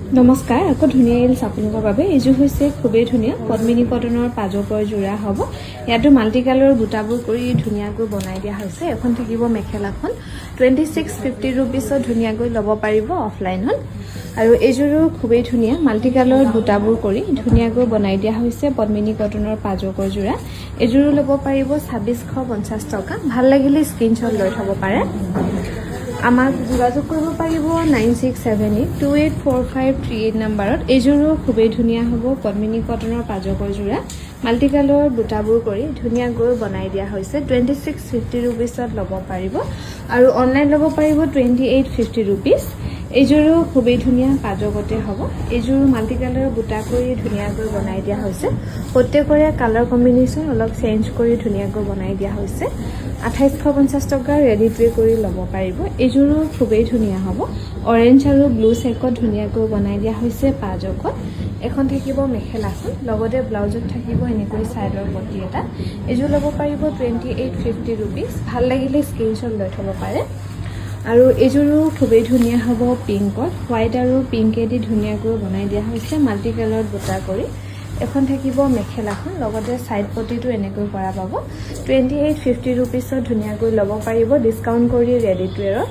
নমস্কাৰ আকৌ ধুনীয়া ইলছ আপোনালোকৰ বাবে এইযোৰ হৈছে খুবেই ধুনীয়া পদ্মিনী কটনৰ পাজপৰ যোৰা হ'ব ইয়াতো মাল্টি কালাৰৰ বুটাবোৰ কৰি ধুনীয়াকৈ বনাই দিয়া হৈছে এখন থাকিব মেখেলাখন 2650 ৰুপিছত ধুনীয়াকৈ ল'ব পাৰিব অফলাইনত আৰু এইযোৰো খুবেই ধুনীয়া মাল্টি কালাৰৰ বুটাবোৰ কৰি ধুনীয়াকৈ বনাই দিয়া হৈছে পদ্মিনী কটনৰ পাজপৰ যোৰা এইযোৰো ল'ব পাৰিব 2650 টকা ভাল লাগিলে স্ক্ৰিনশ্বট লৈ থব পাৰে আমাক যোগাযোগ কৰিব পাৰিব 9678284538 নম্বৰত এইযোৰো খুবেই ধুনীয়া হ'ব পদ্মিনী কটনৰ পাজপৰ যোৰা মাল্টি কালাৰৰ বুটাবোৰ কৰি ধুনীয়াকৈ বনাই দিয়া হৈছে 2650 ৰুপিছত ল'ব পাৰিব আৰু অনলাইন ল'ব পাৰিব 2850 ৰুপিছ এইযোৰো খুবেই ধুনীয়া পাজগতে হ'ব এইযোৰো মাল্টি কালাৰৰ বুটা কৰি ধুনীয়াকৈ বনাই দিয়া হৈছে প্ৰত্যেকৰে কালাৰ কম্বিনেশ্যন অলপ চেঞ্জ কৰি ধুনীয়াকৈ বনাই দিয়া হৈছে 2850 টকা ৰেডি টু কৰি ল'ব পাৰিব এইযোৰো খুবেই ধুনীয়া হ'ব অৰেঞ্জ আৰু ব্লু চেকত ধুনীয়াকৈ বনাই দিয়া হৈছে পাজকত এখন থাকিব মেখেলাখন লগতে ব্লাউজত থাকিব এনেকৈ সাইডৰ পটি এটা এইযোৰ ল'ব পাৰিব 2850 ৰুপিছ ভাল লাগিলে স্ক্ৰিনশ্বট লৈ থব পাৰে আৰু এইযোৰো খুবেই ধুনীয়া হ'ব পিংকত হোৱাইট আৰু পিংকেদি ধুনীয়াকৈ বনাই দিয়া হৈছে মাল্টি কালাৰত বুটা কৰি এখন থাকিব মেখেলাখন লগতে সাইড পটিটো এনেকৈ কৰা পাব 2850 ৰুপিছত ধুনীয়াকৈ ল'ব পাৰিব ডিসকাউন্ট কৰি ৰেডি টু এৰত